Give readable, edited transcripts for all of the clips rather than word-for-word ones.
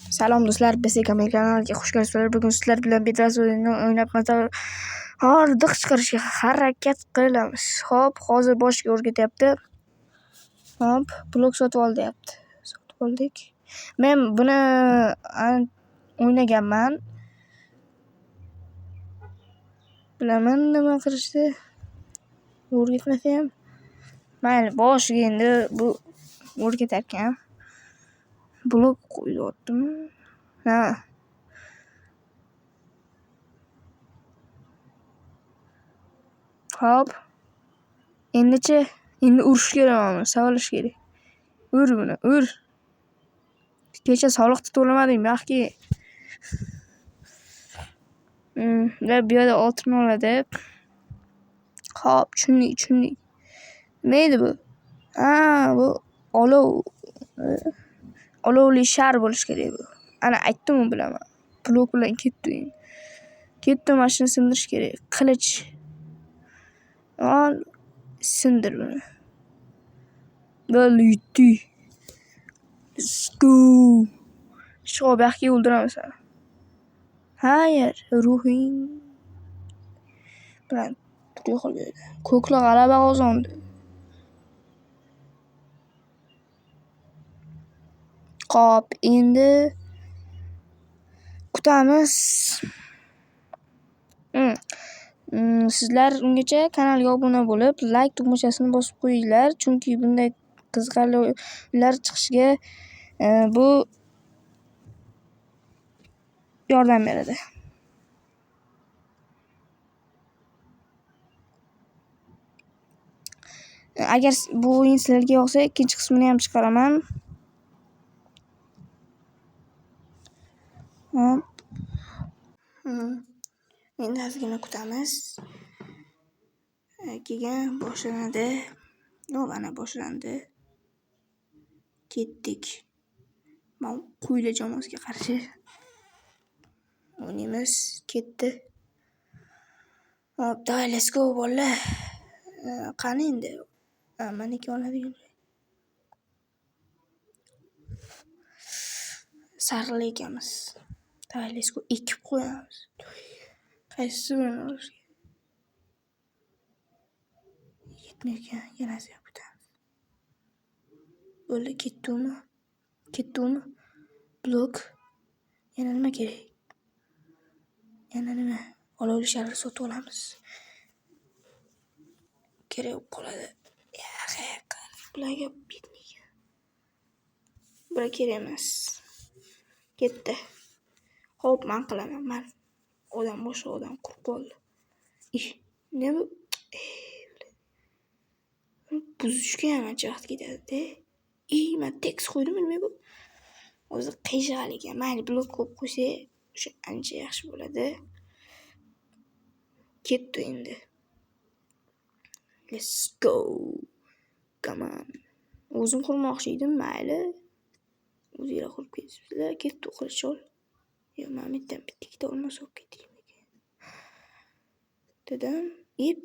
Salom do'stlar, BSK kanaliga xush kelibsizlar. Bugun sizlar bilan Bedwars o'yinini o'ynab hordiq chiqarishga harakat qilamiz. Xo'p, hozir boshiga o'rgatyapti. Hop, blok sotib ol deyapti. Sotib oldik. Men buni o'ynaganman. Bilaman nima qilishni. O'rgatmasa ham mayli, boshiga endi bu o'rgatar ekan. Blok qo'ydim. Ha. Hop. Endi urish kerak, savolish kerak. Ur buni, ur. Kecha soliqni to'lamadim, yaxki. Va bu yerda oltin oladi. Hop, tushundik. Nima edi bu? Bu olovli shar bo'lish kerak bu. Ana aytdim, bilaman. Blok bilan ketdi, mashina sindirish kerak. Qilich. Ol, sindir buni. Bo'ldi. Let's go. Sho'b yaxki o'ldiramiz seni. Hayır, ruhing bilan turli xil edi. Ko'kla g'alaba qozondi. Qop, endi kutamiz. Sizlar ungacha kanalga obuna bo'lib, like tugmachasini bosib qo'yinglar, chunki bunday qiziqarli o'yinlar chiqishiga bu yordam beradi. Agar bu o'yin sizlarga yoqsa, ikkinchi qismini ham chiqaraman. Hop. Endi ozgina kutamiz. Keyin boshlanadi. Ana boshlandi. Ketdik. Men Qo'yli jamoasiga qarshi o'ynaymiz. Ketdi. Hop, davay, let's go bola. Qani endi? Meniki oladigan. Sariq ekanmiz. Davay, let's go. Ekib qo'yamiz. Qaysi birini olish kerak? Yetmayotgan, yana kutamiz. Bo'ldi, ketdimi? Blok. Yana nima kerak? Olovli sharni sotib olamiz. Kerak qoladi. Bularga bitmaydi. Bular kerak emas. Ketdi. Hop, men qilaman. Boshqa odam qurib qoldi. Nima? Buzishga ham ancha vaqt ketadi-da. Men tekst qo'ydim, nima bu? O'zi qiyshiq ekan. Mayli, blok qo'yib qo'ysa, o'sha ancha yaxshi bo'ladi. Ketdi endi. Let's go. Come on. O'zim qurmoqchi edim, mayli. O'zinglar qurib ketisizlar. Ketdi, qilich ol. Men bitta olmasa olib ketaymi? Dedim,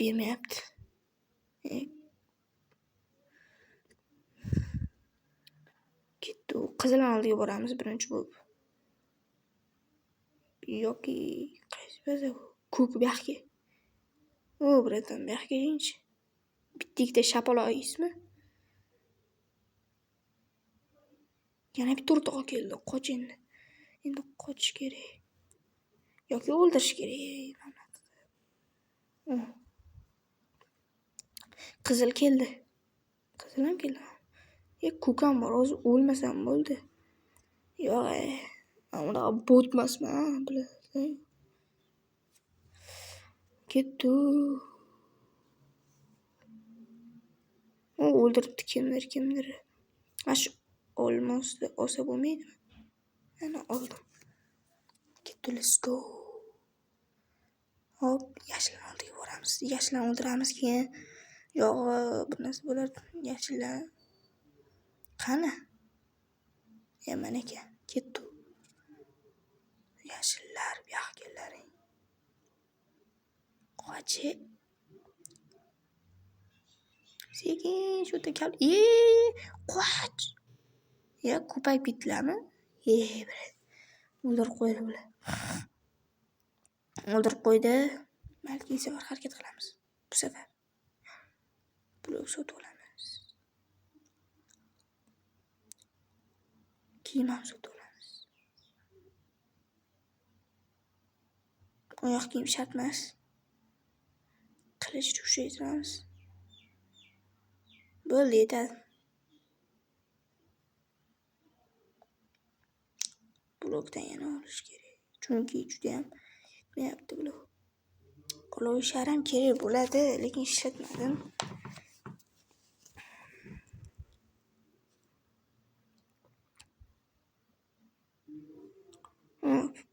bermayapti. Ketdi. Qizil oldiga boramiz birinchi bo'lib. Yoki qaysi baza bu? Ko'k buyoqqa. Bratam, buyoqqa keling-chi. Bitta shapaloqismi? Yana bitta o'rtoq keldi. Qoch endi. Endi qochish kerak. Yoki o'ldirish kerak. Qizil keldi. Qizil ham keldi. Ko'kam bor, hozir o'lmasam bo'ldi. Yo'q, unda botmasman, bilasizmi? Ketdi. O'ldiribdi kimdir. Shu olmosni olsa bo'lmaydimi? Ana oldim. Ketdi, let's go. Hop, yashilni oldiga boramiz. Yashilni o'ldiramiz keyin. Yo'q, bu narsa bo'ladi. Yashillar qani? Mana ekan, ketdi. Yashillar, bu yoqqa kellaring. Qochi. Sekin shu yerda qoch. Ko'payib ketdilarmi? O'ldirib qo'ydi bular. O'ldirib qo'ydi. Balki safar harakat qilamiz. Bu safar blok sotib olamiz. Kiyim ham sotib olamiz. Oyoq kiyim shart emas. Qilich tushiramiz. Bo'ldi, yetadi. Blokdan yana olish kerak. Chunki juda ham yetmayapti blok. Olov shar ham kerak bo'ladi, lekin ishlatmadim.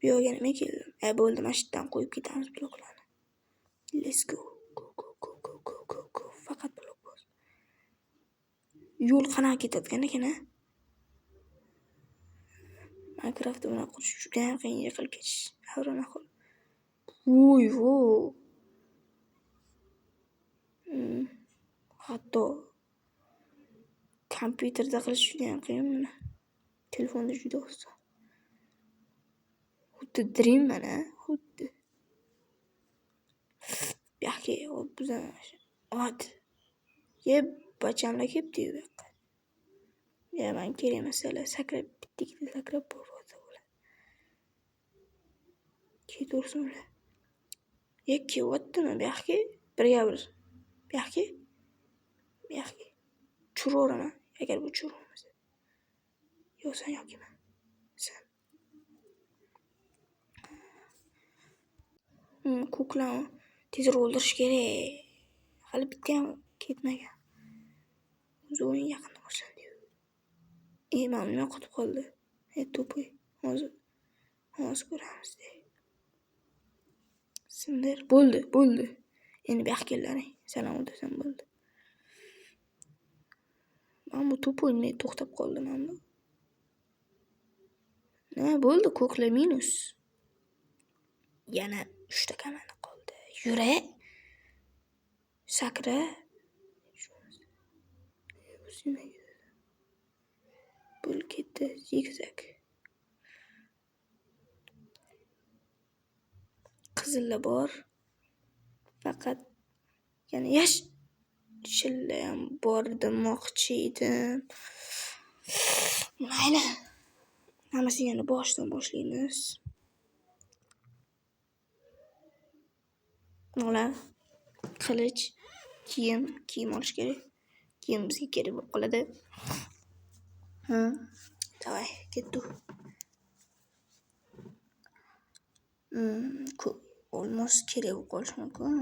Bu yoqqa nima keldim? Bo'ldi, mana shu yerdan qo'yib ketamiz bloklarni. Let's go. Go. Faqat blok bos. Yo'l qanaqa ketadigan ekan, a? Minecraftda buni qurish juda ham qiyin, yiqilib ketish. Avrona qol. Vo. Hatto kompyuterda qilish juda ham qiyin buni. Telefonda juda oson. Xuddi Dream mana, xuddi. Yo'q, buzaman. Ot. Bachamlar kelibdi-yu bu yoqqa. Men kerak masala sakrab bittikda sakrab borsa bo'ladi. Ketaversin ular. Kelyaptimi bu yoqqa? Birga bir. Bu yoqqa. Churaman. Agar bu churamasa. Yo'q, sen yo'q emas. Sen. Kuklan tezroq o'ldirish kerak. Hali bitta ham ketmagan. O'zing yaqinda bo'lsan deydi. Mana nima qotib qoldi? To'poy. Hozir ko'ramiz deydi. Sindir. Bo'ldi. Endi bu yoqqa kellaring. Salom o'tasan bo'ldi. Mana bu to'poy to'xtab qoldi mana bu. Nima bo'ldi? Ko'kla minus. Yana 3 ta komanda qoldi. Yura. Sakra. Bo'lib ketdi. Zigzag. Qizillar bor. Faqat yana yashillar ham bor demoqchi edim. Mayli. Hammasi yana boshdan boshlaymiz. Mana qilich, kiyim olish kerak. Kiyim bizga kerak bo'lib qoladi. Davay, ketdik. Olmos kerak bo'lib qolishi mumkin.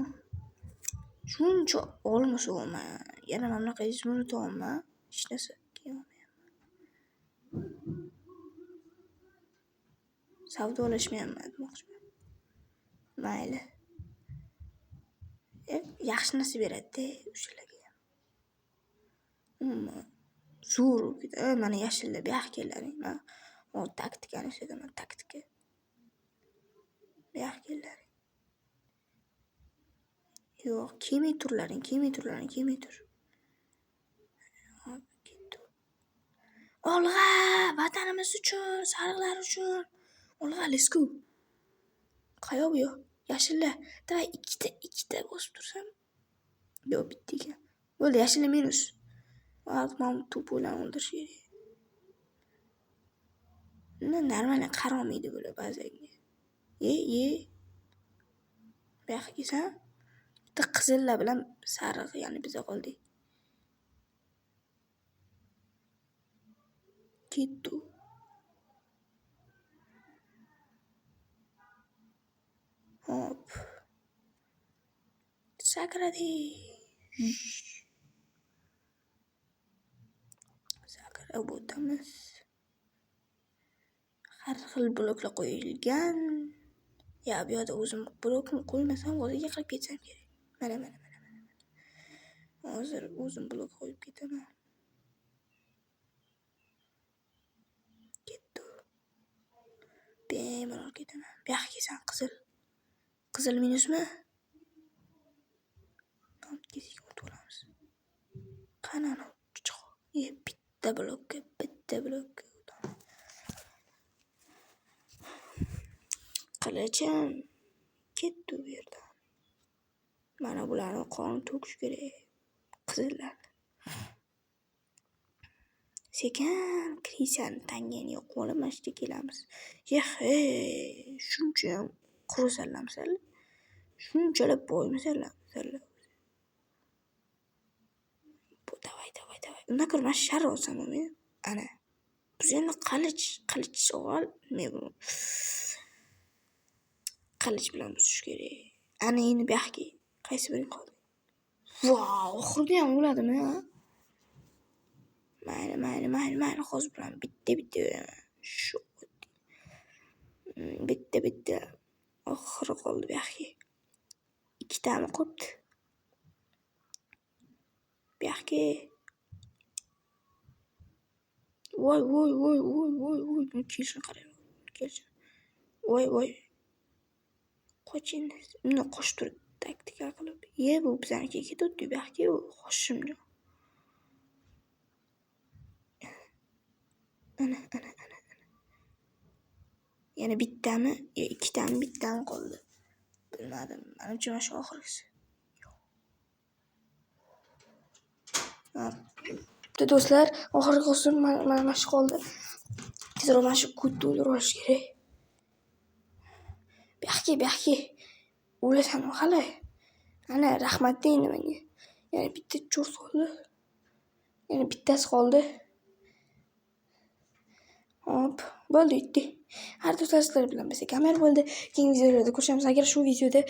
Shuncha olmos olman. Yana mana bunaqa izmir olman. Hech narsa kiyolmayapman. Savdolashmayapman demoqchiman. Mayli. Yaxshi narsa beradi-da o'shalarga. Zo'r ketadi. Mana yashillar bu yoqqa kellaring. Men taktikani ishlataman, taktika. Bu yoqqa kellaring. Yo'q, kelmay turlaring. Ketdi. Olg'a, vatanimiz uchun, sariqlar uchun. Olg'a, let's go. Qayoq bu? Yashillar. Davay, ikkita bosib tursam. Yo'q, bitta ekan. Bo'ldi, yashillar minus. Mana to'plarni o'ldirish kerak. Normalniy qaramaydi bular ba'zanga. Ye. Bu yoqqa kelsan, bitta qizillar bilan sariq, ya'ni biza qoldik. Ketdi. Hop. Sakradi. Sakrab o'tamiz. Har xil bloklar qo'yilgan. Bu yerda o'zim blokni qo'ymasam, o'ziga qilib ketsam kerak. Mana. Hozir o'zim blok qo'yib ketaman. Ketdi. Bemalol ketaman. Bu yoqqa kelsan qizil. Qizil minusmi? Kesik o'tib olamiz. Qanani chiq. Bitta blokka. Qilichim ketdi u yerdan. Mana bularni qoni to'kish kerak. Qizillar. Sekin Krisani tanganiga qo'lim ashta kelamiz. Shuncha ham qurusalamsizlar. Shunchalar boymisizlar. Давай. Unaqa mana shar olsam men. Ana. Biz endi qilich ol. Men bu qilich bilan buzish kerak. Ana endi bu yoqqa qaysi biring qoldi? Vau, oxirida ham bo'ladimi? Mayli. Hozir bilan bitta. Shu. Bitta. Oxiri qoldi bu yoqqa. Ikkitami qoldi? Bu yoqqa. Voy. Kelishini qarang. Voy. Qochin. Uni qo'shib turib taktika qilib. Bu bizanikiga ketibdi bu yoqqa. Qo'shimni. Ana. Yana bittami, ikkitami qoldi. Bilmadim. Menimcha mana shu oxirgisi. Do'stlar, oxirgi qolsin mana shu qoldi. Tezroq mana shu kutni o'ldirib olish kerak. Bu yoqqa. O'lasan hali. Ana rahmat deydi menga. Yana bitta cho'rt qoldi. Yana bittasi qoldi. Hop, bo'ldi bitti. Har do'stlar bilan bizga kamera bo'ldi. Keyingi videolarda ko'rishamiz. Agar shu videoda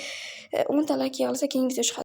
10 ta like yig'ilsa, keyingi video chiqadi.